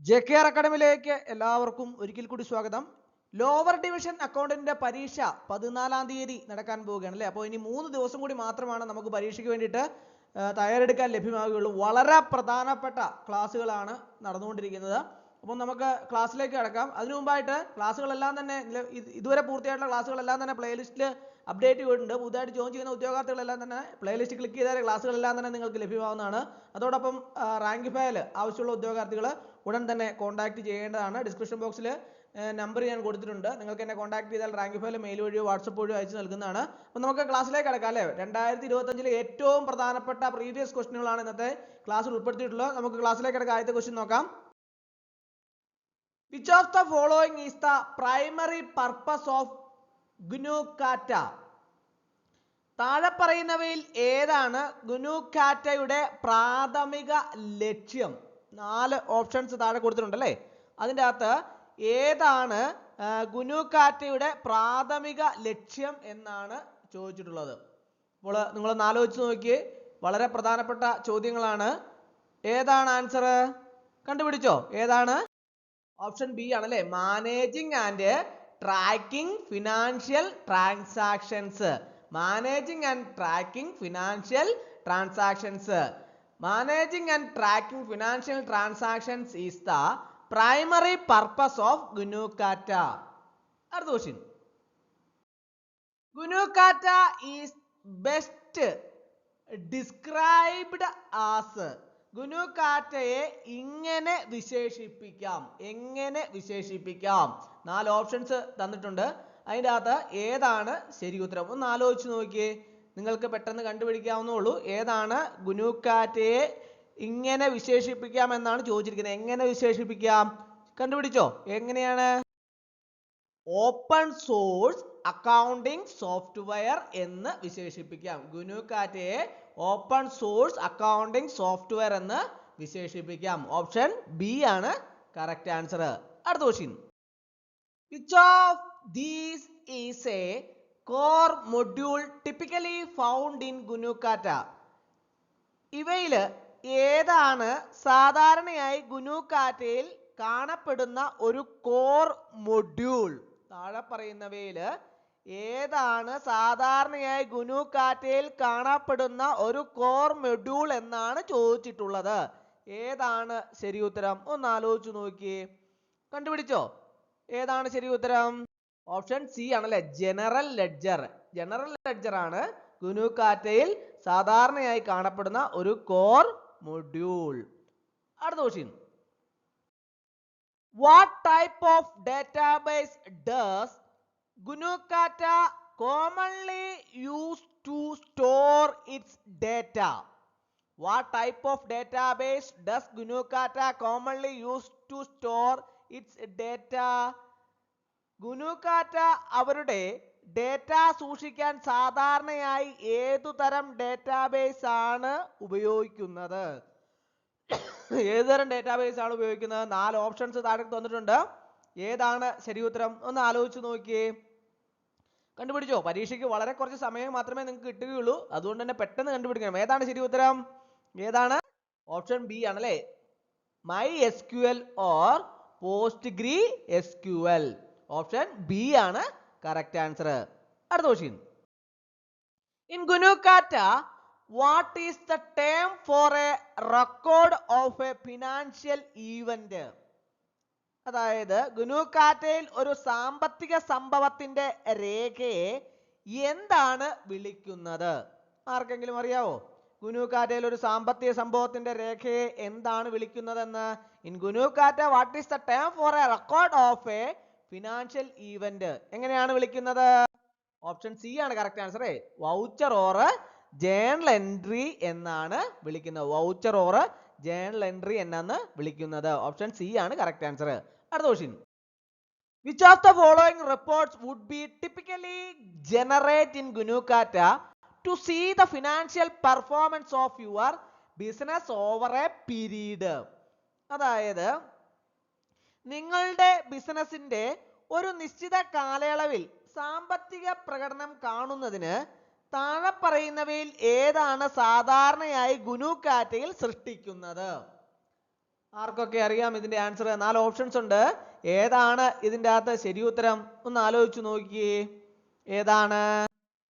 JKR അക്കാഡമിയിലേക്ക് എല്ലാവർക്കും ഒരിക്കൽ കൂടി സ്വാഗതം. ലോവർ ഡിവിഷൻ അക്കൗണ്ടന്റിന്റെ പരീക്ഷ 14-ാം തീയതി നടക്കാൻ പോവുകയാണ് അല്ലേ. അപ്പോൾ ഇനി 3 ദിവസം കൂടി മാത്രമാണ് നമുക്ക് പരീക്ഷയ്ക്ക് വേണ്ടിയിട്ട് തയ്യാറെടുക്കാൻ ലഭ്യമാവുകയുള്ളൂ. വളരെ പ്രധാനപ്പെട്ട ക്ലാസ്സുകളാണ് നടന്നുകൊണ്ടിരിക്കുന്നത്. അപ്പോൾ നമുക്ക് ക്ലാസ്സിലേക്ക് കടക്കാം. അതിനു മുമ്പായിട്ട് ക്ലാസ്സുകളെല്ലാം തന്നെ ഇതുവരെ പൂർത്തിയായിട്ടുള്ള ക്ലാസ്സുകളെല്ലാം തന്നെ പ്ലേലിസ്റ്റിൽ അപ്ഡേറ്റ് ചെയ്തിട്ടുണ്ട്. പുതുതായിട്ട് ജോയിൻ ചെയ്യുന്ന ഉദ്യോഗാർത്ഥികളെല്ലാം തന്നെ പ്ലേലിസ്റ്റ് ക്ലിക്ക് ചെയ്താൽ ക്ലാസ്സുകളെല്ലാം തന്നെ നിങ്ങൾക്ക് ലഭ്യമാവുന്നതാണ്. അതോടൊപ്പം റാങ്ക് ഫയൽ ആവശ്യമുള്ള ഉദ്യോഗാർത്ഥികൾ ഉടൻ തന്നെ കോൺടാക്ട് ചെയ്യേണ്ടതാണ്. ഡിസ്ക്രിപ്ഷൻ ബോക്സിൽ നമ്പർ ഞാൻ കൊടുത്തിട്ടുണ്ട്. നിങ്ങൾക്ക് എന്നെ കോൺടാക്ട് ചെയ്താൽ റാങ്ക് ഫയൽ മെയിൽ വഴിയോ വാട്സപ്പ് വഴിയോ അയച്ചു നൽകുന്നതാണ്. അപ്പോൾ നമുക്ക് ക്ലാസ്സിലേക്ക് കടക്കാം അല്ലേ. 2025 ഏറ്റവും പ്രധാനപ്പെട്ട പ്രീവിയസ് ക്വസ്റ്റ്യനുകളാണ് ഇന്നത്തെ ക്ലാസ്സിൽ ഉൾപ്പെടുത്തിയിട്ടുള്ളത്. നമുക്ക് ക്ലാസ്സിലേക്ക് കടക്കാം. ആദ്യത്തെ ക്വസ്റ്റ്യൻ നോക്കാം. Which of the following is the primary purpose of GNU Kata? താഴെ പറയുന്നവയിൽ ഏതാണ് GNU Kataയുടെ പ്രാഥമിക ലക്ഷ്യം? 4 ഓപ്ഷൻസ് താഴെ കൊടുത്തിട്ടുണ്ട് അല്ലേ. അതിൻ്റെ അകത്ത് ഏതാണ് GNU Kataയുടെ പ്രാഥമിക ലക്ഷ്യം എന്നാണ് ചോദിച്ചിട്ടുള്ളത്. അപ്പോൾ നിങ്ങളൊന്ന് ആലോചിച്ച് നോക്കിയേ. വളരെ പ്രധാനപ്പെട്ട ചോദ്യങ്ങളാണ്. ഏതാണ് ആൻസർ? കണ്ടുപിടിച്ചോ? ഏതാണ്? ഓപ്ഷൻ ബി ആണല്ലേ. Managing and tracking financial transactions. Managing and tracking financial transactions. Managing and tracking financial transactions is the primary purpose of GNU Kata. അടുത്ത question. GNU Kata is best described as. GNU Kataയെ ഇങ്ങനെ വിശേഷിപ്പിക്കാം. എങ്ങനെ വിശേഷിപ്പിക്കാം? 4 options തന്നിട്ടുണ്ട്. അതിൻ്റെ അകത്ത് ഏതാണ് ശരി ഉത്തരം? ഒന്ന് ആലോചിച്ച് നോക്കിയേ. നിങ്ങൾക്ക് പെട്ടെന്ന് കണ്ടുപിടിക്കാവുന്നേ. ഏതാണ് GNU Kataയെ ഇങ്ങനെ വിശേഷിപ്പിക്കാം എന്നാണ് ചോദിച്ചിരിക്കുന്നത്. എങ്ങനെ വിശേഷിപ്പിക്കാം? കണ്ടുപിടിച്ചോ? എങ്ങനെയാണ്? ഓപ്പൺ സോഴ്സ് അക്കൗണ്ടിംഗ് സോഫ്റ്റ്വെയർ എന്ന് വിശേഷിപ്പിക്കാം. GNU Kataയെ ഓപ്പൺ സോഴ്സ് അക്കൗണ്ടിംഗ് സോഫ്റ്റ്വെയർ എന്ന് വിശേഷിപ്പിക്കാം. ഓപ്ഷൻ ബി ആണ് കറക്റ്റ് ആൻസർ. അടുത്ത question. Which of these is a core module typically found in GNU Kata? ഇവയിൽ ഏതാണ് സാധാരണയായി GNU Kataയിൽ കാണപ്പെടുന്ന ഒരു കോർ മൊഡ്യൂൾ? താഴെ പറയുന്നവയിൽ ഏതാണ് സാധാരണയായി GNU Kataയിൽ കാണപ്പെടുന്ന ഒരു കോർ മൊഡ്യൂൾ എന്നാണ് ചോദിച്ചിട്ടുള്ളത്. ഏതാണ് ശരി ഉത്തരം? ഒന്ന് ആലോചിച്ച് നോക്കിയേ. കണ്ടുപിടിച്ചോ? ഏതാണ് ശരി ഉത്തരം? ഓപ്ഷൻ സി ആണല്ലേ. General ledger. ജനറൽ ലെഡ്ജർ ആണ് GNU Kataയിൽ സാധാരണയായി കാണപ്പെടുന്ന ഒരു കോർ മൊഡ്യൂൾ. അടുത്ത question. What type of database does GNU Kata commonly use to store its data? What type of database does GNU Kata commonly use to store its data? GNU Kata അവരുടെ data സൂക്ഷിക്കാൻ സാധാരണയായി ഏതുതരം database ആണ് ഉപയോഗിക്കുന്നത്? ഏതുതരം database ആണ് ഉപയോഗിക്കുന്നത്? 4 options താഴെ തന്നിട്ടുണ്ട്. ഏതാണ് ശരി ഉത്തരം? ഒന്ന് ആലോചിച്ച് നോക്കിയേ. കണ്ടുപിടിച്ചോ? പരീക്ഷയ്ക്ക് വളരെ കുറച്ച് സമയം മാത്രമേ നിങ്ങൾക്ക് കിട്ടുകയുള്ളൂ. അതുകൊണ്ട് തന്നെ പെട്ടെന്ന് കണ്ടുപിടിക്കണം. ഏതാണ് ശരി ഉത്തരം? ഏതാണ്? ഓപ്ഷൻ ബി ആണല്ലേ. MySQL or PostgreSQL. Option B ആണ് കറക്റ്റ് ആൻസർ. അടുത്ത question. In GNU Kata, what is the term for a record of a financial event? അതായത് GNU Kataയിൽ ഒരു സാമ്പത്തിക സംഭവത്തിന്റെ രേഖയെ എന്താണ് വിളിക്കുന്നത്? ആർക്കെങ്കിലും അറിയാവോ? GNU Kataയിൽ ഒരു സാമ്പത്തിക സംഭവത്തിന്റെ രേഖയെ എന്താണ് വിളിക്കുന്നതെന്ന്? In GNU Kata, what is the term for a record of a financial event? എങ്ങനെയാണ് വിളിക്കുന്നത്? ഓപ്ഷൻ സി ആണ് correct answer. Voucher or journal entry എന്നാണ് വിളിക്കുന്നത്. വൗച്ചർ ഓർ ജേണൽ എൻട്രി എന്നാണ് വിളിക്കുന്നത്. ഓപ്ഷൻ സി ആണ് കറക്റ്റ് ആൻസർ. അടുത്ത question. Which of the following reports would be typically generated in GNU Kata to see the financial performance of your business over a period? അതായത് നിങ്ങളുടെ ബിസിനസിന്റെ ഒരു നിശ്ചിത കാലയളവിൽ സാമ്പത്തിക പ്രകടനം കാണുന്നതിന് താഴെ പറയുന്നവയിൽ ഏതാണ് സാധാരണയായി GNU Kataയിൽ സൃഷ്ടിക്കുന്നത്? ആർക്കൊക്കെ അറിയാം ഇതിന്റെ ആൻസർ? 4 ഓപ്ഷൻസ് ഉണ്ട്. ഏതാണ് ഇതിന്റെ അകത്ത് ശരി ഉത്തരം? ഒന്ന് ആലോചിച്ച് നോക്കിയേ. ഏതാണ്?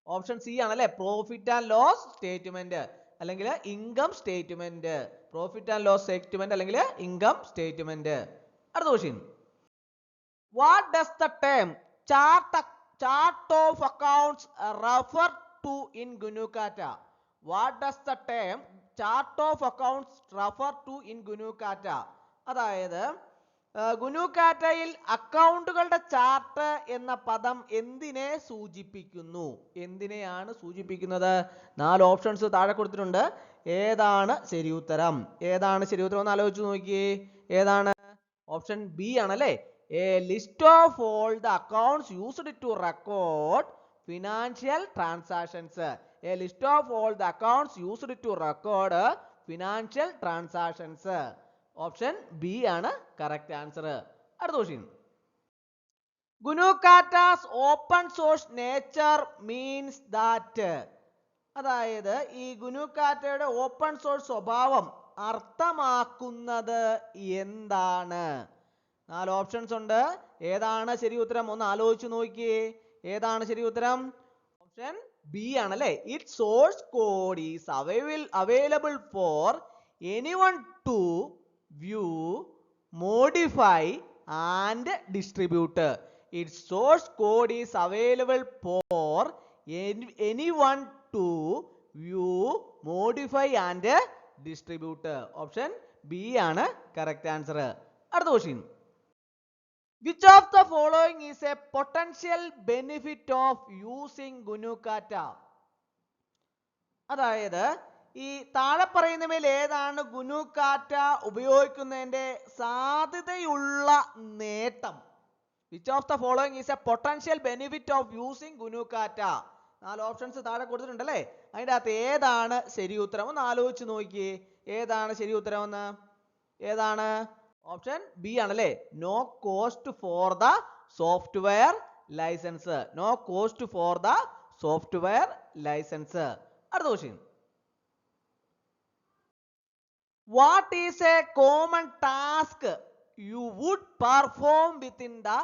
ഓപ്ഷൻ സി ആണല്ലേ, പ്രോഫിറ്റ് ആൻഡ് ലോസ് സ്റ്റേറ്റ്മെന്റ് അല്ലെങ്കിൽ income statement. Profit and loss statement അല്ലെങ്കിൽ ഇൻകം സ്റ്റേറ്റ്മെന്റ്. അടുത്ത question. What does the term chart of accounts refer to in Gunukata? What does the term chart of accounts refer to in Gunukata? അതായത് ഗുനുകാറ്റയിൽ അക്കൗണ്ടുകളുടെ chart എന്ന പദം എന്തിനെ സൂചിപ്പിക്കുന്നു? എന്തിനെയാണ് സൂചിപ്പിക്കുന്നത്? 4 options താഴെ കൊടുത്തിട്ടുണ്ട്. ഏതാണ് ശരി ഉത്തരം? ഏതാണ് ശരി ഉത്തരം? ഒന്ന് ആലോചിച്ച് നോക്കിയേ. ഏതാണ്? ഓപ്ഷൻ ബി ആണല്ലേ, a list of all the accounts used to record financial transactions. A list of all the accounts used to record financial transactions. Option B ആണ് കറക്റ്റ് ആൻസർ. അടുത്ത question. GNUKhata's open source nature means that. അതായത് ഈ ഗുനുകാറ്റയുടെ open source സ്വഭാവം അർത്ഥമാക്കുന്നത് എന്താണ്? 4 options ഉണ്ട്. ഏതാണ് ശരി ഉത്തരം? ഒന്ന് ആലോചിച്ച് നോക്കിയേ. ഏതാണ് ശരി ഉത്തരം? ഓപ്ഷൻ ബി ആണല്ലേ, it source code is available for anyone to view, modify and distribute. It source code is available for anyone to view, modify and distribute. Option B ആണ് കറക്റ്റ് ആൻസർ. അടുത്ത question. Which of the following is a potential benefit of using Gunukata? അതായത് ഈ താഴെ പറയുന്നവയിൽ ഏതാണ് ഗുനുകാറ്റ ഉപയോഗിക്കുന്നതിന്റെ സാധ്യതയുള്ള നേട്ടം? Which of the following is a potential benefit of using Gunukata? 4 options താഴെ കൊടുത്തിട്ടുണ്ടല്ലേ. അതിൻ്റെ അകത്ത് ഏതാണ് ശരി ഉത്തരം? ഒന്ന് ആലോചിച്ച് നോക്കിയേ. ഏതാണ് ശരി ഉത്തരം എന്ന്? ഏതാണ്? ഓപ്ഷൻ ബി ആണല്ലേ, no cost for the software licence. No cost for the software licence. അടുത്ത question. What is a common task you would perform within the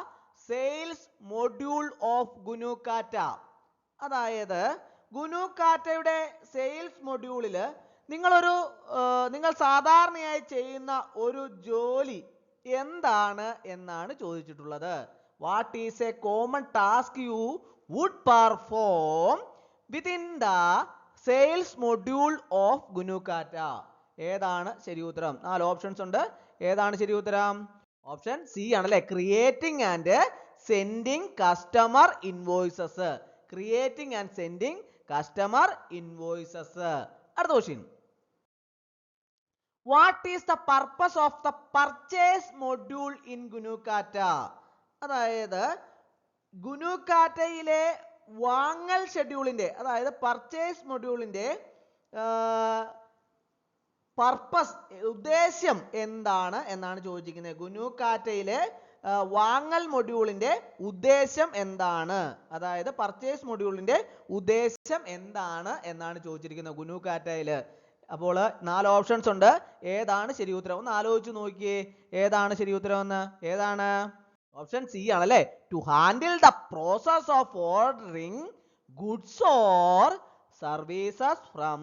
sales module of ഗുനുകാറ്റ? അതായത് ഗുനുകാറ്റയുടെ സെയിൽസ് മൊഡ്യൂളില് നിങ്ങൾ സാധാരണയായി ചെയ്യുന്ന ഒരു ജോലി എന്താണ് എന്നാണ് ചോദിച്ചിട്ടുള്ളത്. What is a common task you would perform within the sales module of ഗുനുകാറ്റ? ഏതാണ് ശരി ഉത്തരം? 4 ഓപ്ഷൻസ് ഉണ്ട്. ഏതാണ് ശരി ഉത്തരം? ഓപ്ഷൻ സി ആണല്ലേ, creating and sending customer invoices. Creating and sending customer invoices. അടുത്ത question. What is the purpose of the purchase module in ഗുനുകാറ്റ? അതായത് ഗുനുകാറ്റയിലെ വാങ്ങൽ ഷെഡ്യൂളിന്റെ, അതായത് പർച്ചേസ് മൊഡ്യൂളിന്റെ പർപ്പസ്, ഉദ്ദേശ്യം എന്താണ് എന്നാണ് ചോദിച്ചിരിക്കുന്നത്. ഗുനുകാറ്റയിലെ വാങ്ങൽ മൊഡ്യൂളിന്റെ ഉദ്ദേശം എന്താണ്? അതായത് പർച്ചേസ് മൊഡ്യൂളിന്റെ ഉദ്ദേശം എന്താണ് എന്നാണ് ചോദിച്ചിരിക്കുന്നത് ഗുനുകാറ്റയില്. അപ്പോൾ 4 ഓപ്ഷൻസ് ഉണ്ട്. ഏതാണ് ശരി ഉത്തരം? ഒന്ന് ആലോചിച്ച് നോക്കിയേ. ഏതാണ് ശരി ഉത്തരം എന്ന്? ഏതാണ്? ഓപ്ഷൻ സി ആണല്ലേ, to handle the process of ordering goods or services from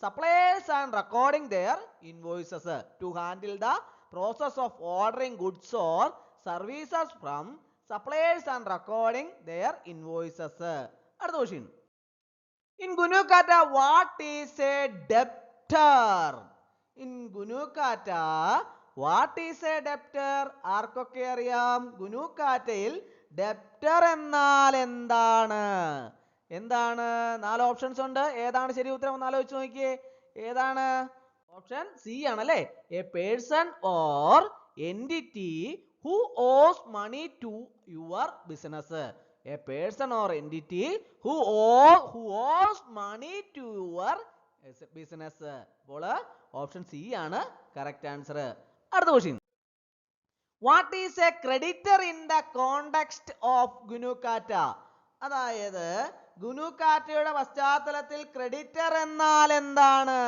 suppliers and recording their invoices. To handle the process of ordering goods or services from suppliers and recording their invoices. അടുത്ത question. In ഗുനുകാറ്റ what is a debtor? In ഗുനുകാറ്റ what is a debtor? ആർക്കൊക്കെ അറിയാം? ഗുനുകാറ്റയിൽ debtor എന്നാൽ എന്താണ്? എന്താണ്? 4 options ഉണ്ട്. ഏതാണ് ശരി ഉത്തരം? ഒന്ന് ആലോചിച്ച് നോക്കിയേ. ഏതാണ്? ഓപ്ഷൻ സി ആണല്ലേ, A person or entity who owes money to your business. A person or entity who owes money to your business. അപ്പോൾ ഓപ്ഷൻ സി ആണ് കറക്റ്റ് ആൻസർ. അടുത്ത question. What is a creditor in the context of ഗുനുകാറ്റ? അതായത് ഗുനുകാറ്റയുടെ പശ്ചാത്തലത്തിൽ creditor എന്നാൽ എന്താണ്?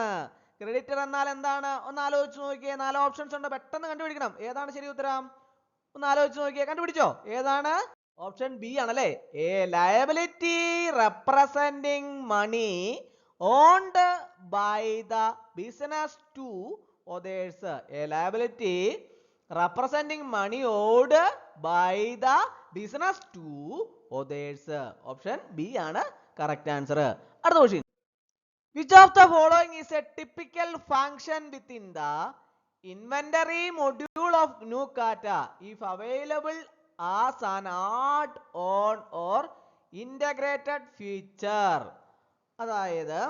Creditor എന്നാൽ എന്താണ്? ഒന്ന് ആലോചിച്ച് നോക്കിയേ. 4 ഓപ്ഷൻസ് ഉണ്ട്, പെട്ടെന്ന് കണ്ടുപിടിക്കണം. ഏതാണ് ശരി ഉത്തരം? ഒന്ന് ആലോചിച്ച് നോക്കിയേ. കണ്ടുപിടിച്ചോ? ഏതാണ്? ഓപ്ഷൻ ബി ആണല്ലേ. A liability representing money owned by the business to others. A liability representing money owed by the business to others. Option B ആണ് കറക്റ്റ് ആൻസർ. അടുത്ത question. Which of the following is a typical function within the inventory module of GNU Kata if available as an add-on or integrated feature? അതായത്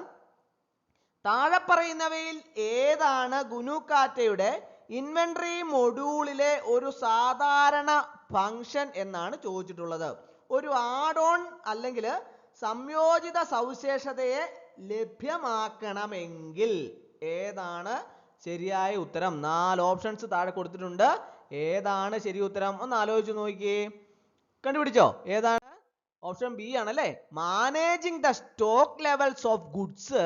താഴെ പറയുന്നവയിൽ ഏതാണ് GNU Kataയുടെ inventory മൊഡ്യൂളിലെ ഒരു സാധാരണ function എന്നാണ് ചോദിച്ചിട്ടുള്ളത്. ഒരു ആഡ് ഓൺ അല്ലെങ്കിൽ സംയോജിത സവിശേഷതയെ ലഭ്യമാക്കണമെങ്കിൽ ഏതാണ് ശരിയായ ഉത്തരം? 4 ഓപ്ഷൻസ് താഴെ കൊടുത്തിട്ടുണ്ട്. ഏതാണ് ശരി ഉത്തരം? ഒന്ന് ആലോചിച്ച് നോക്കിയേ. കണ്ടുപിടിച്ചോ? ഏതാണ്? ഓപ്ഷൻ ബി ആണല്ലേ. Managing the stock levels of goods,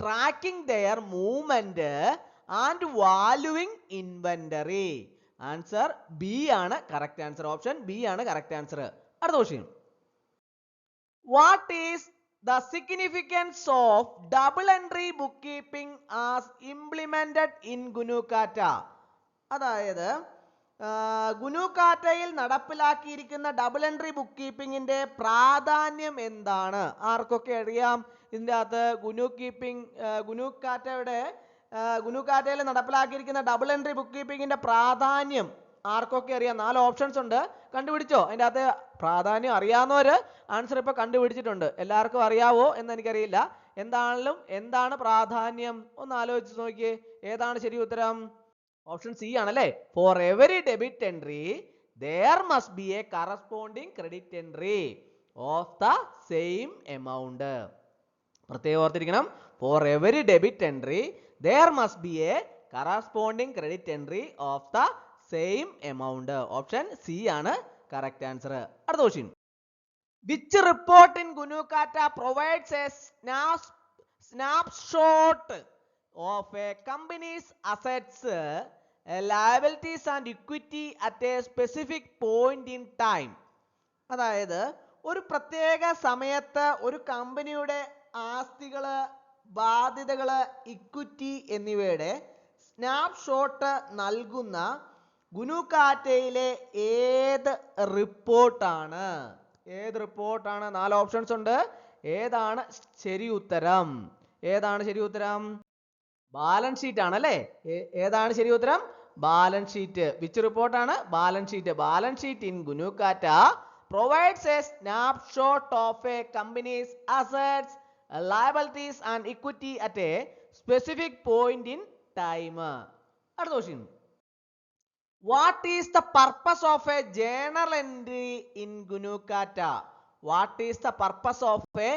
tracking their movement and valuing inventory. Answer B ആണ് കറക്റ്റ് ആൻസർ. ഓപ്ഷൻ ബി ആണ് കറക്റ്റ് ആൻസർ. അടുത്ത question. What is the significance of double entry bookkeeping as implemented in GNU Kata? അതായത് GNU Kataയിൽ നടപ്പിലാക്കിയിരിക്കുന്ന double entry book കീപ്പിംഗിന്റെ പ്രാധാന്യം എന്താണ്? ആർക്കൊക്കെ അറിയാം? ഇതിൻ്റെ അകത്ത് GNU Kataയിൽ നടപ്പിലാക്കിയിരിക്കുന്ന ഡബിൾ എൻട്രി ബുക്ക് കീപ്പിംഗിന്റെ പ്രാധാന്യം ആർക്കൊക്കെ അറിയാം? 4 ഓപ്ഷൻസ് ഉണ്ട്. കണ്ടുപിടിച്ചോ? അതിൻ്റെ അകത്ത് പ്രാധാന്യം അറിയാവുന്നവര് ആൻസർ ഇപ്പൊ കണ്ടുപിടിച്ചിട്ടുണ്ട്. എല്ലാവർക്കും അറിയാവോ എന്ന് എനിക്കറിയില്ല. എന്താണെങ്കിലും എന്താണ് പ്രാധാന്യം? ഒന്ന് ആലോചിച്ച് നോക്കിയേ. ഏതാണ് ശരി ഉത്തരം? ഓപ്ഷൻ സി ആണല്ലേ. For every debit entry there must be a corresponding credit entry of the same amount. പ്രത്യേകം ഓർത്തിരിക്കണം. For every debit entry there must be a corresponding credit entry of the same amount. Option C ആണ് correct answer. അടുത്ത question. Which report in GNU Kata provides a snapshot of a company's assets, liabilities and equity at a specific point in time? അതായത് ഒരു പ്രത്യേക സമയത്ത് ഒരു കമ്പനിയുടെ ആസ്തികള്, ബാധ്യതകള്, equity എന്നിവയുടെ snapshot നൽകുന്ന GNU Kataയിലെ ഏത് റിപ്പോർട്ടാണ്? ഏത് റിപ്പോർട്ടാണ്? 4 ഓപ്ഷൻസ് ഉണ്ട്. ഏതാണ് ശരി ഉത്തരം? ഏതാണ് ശരി ഉത്തരം? ബാലൻസ് ഷീറ്റ് ആണല്ലേ. ഏതാണ് ശരി ഉത്തരം? Balance sheet. വിച്ച് റിപ്പോർട്ടാണ്? Balance sheet. Balance sheet in GNU Kata provides a snapshot of a company's assets, liabilities and equity at a specific point in time. അടുത്ത question. What is the purpose of a journal entry in GNU Kata? What is the purpose of a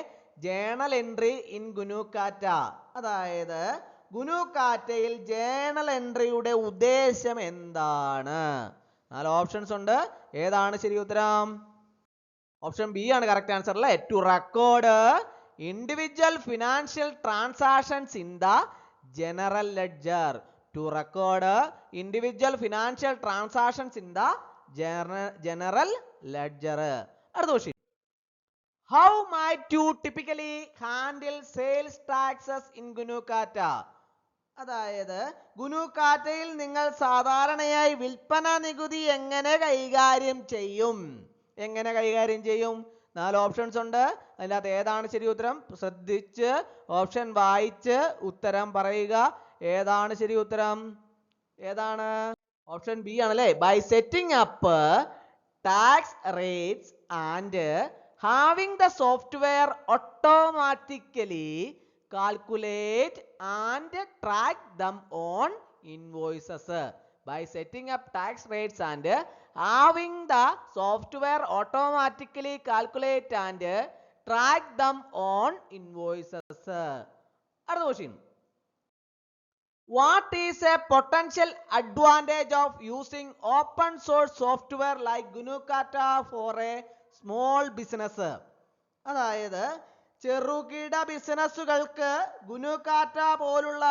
journal entry in GNU Kata? അതായത് GNU Kataയിൽ journal എൻട്രിയുടെ ഉദ്ദേശം എന്താണ്? 4 options ഉണ്ട്. ഏതാണ് ശരി ഉത്തരം? ഓപ്ഷൻ ബി ആണ് കറക്റ്റ് ആൻസർ അല്ലേ. To record individual financial transactions in the general ledger. To record individual financial transactions in the general ledger. അടുത്ത question. How might you typically handle sales taxes in GNU Kata? അതായത് GNU Kataയിൽ നിങ്ങൾ സാധാരണയായി വിൽപ്പന നികുതി എങ്ങനെ കൈകാര്യം ചെയ്യും? 4 ഓപ്ഷൻസ് ഉണ്ട്. അതിനകത്ത് ഏതാണ് ശരി ഉത്തരം? ശ്രദ്ധിച്ച് ഓപ്ഷൻ വായിച്ച് ഉത്തരം പറയുക. ഏതാണ് ശരി ഉത്തരം? ഏതാണ്? ഓപ്ഷൻ ബി ആണല്ലേ. By setting up tax rates and having the software automatically calculate and track them on invoices. By setting up tax rates and having the software automatically calculate and track them on invoices. അടുത്ത question. What is a potential advantage of using open source software like GNU Kata for a small business? അതായത് ചെറുകിട ബിസിനസ്സുകൾക്ക് GNU Kata പോലുള്ള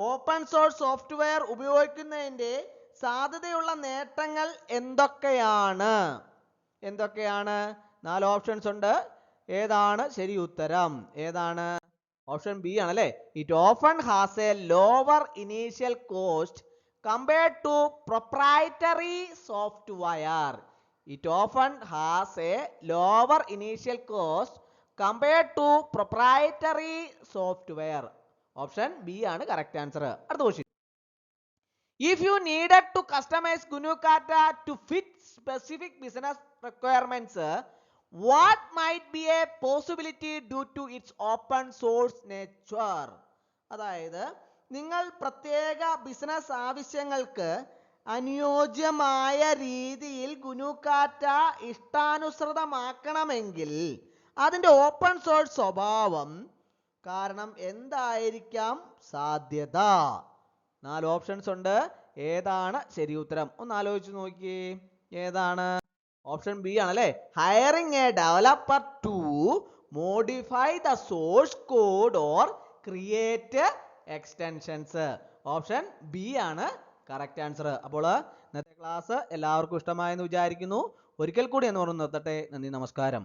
open source software ഉപയോഗിക്കുന്നതിൻ്റെ സാധ്യതയുള്ള നേട്ടങ്ങൾ എന്തൊക്കെയാണ്? 4 options ഉണ്ട്. ഏതാണ് ശരി ഉത്തരം? ഏതാണ്? ഓപ്ഷൻ ബി ആണല്ലേ. It often has A lower initial cost compared to proprietary software. It often has a lower initial cost compared to proprietary software. Option B ആണ് correct answer. അടുത്ത question. If you needed to customize GNU-Kata to fit specific business requirements, what might be a possibility due to its open source nature? അതായത് നിങ്ങൾ പ്രത്യേക business ആവശ്യങ്ങൾക്ക് അനുയോജ്യമായ രീതിയിൽ GNU-Kata ഇഷ്ടാനുസൃതമാക്കണമെങ്കിൽ അതിൻ്റെ open source സ്വഭാവം കാരണം എന്തായിരിക്കാം സാധ്യത? 4 ഓപ്ഷൻസ് ഉണ്ട്. ഏതാണ് ശരി ഉത്തരം? ഒന്ന് ആലോചിച്ച് നോക്കിയേ. ഏതാണ്? ഓപ്ഷൻ ബി ആണല്ലേ. Hiring a developer to modify the source code or create extensions. Option B ആണ് കറക്റ്റ് ആൻസർ. അപ്പോൾ ഇന്നത്തെ ക്ലാസ് എല്ലാവർക്കും ഇഷ്ടമായെന്ന് വിചാരിക്കുന്നു. ഒരിക്കൽ കൂടി എന്ന് പറഞ്ഞു നിർത്തട്ടെ. നന്ദി, നമസ്കാരം.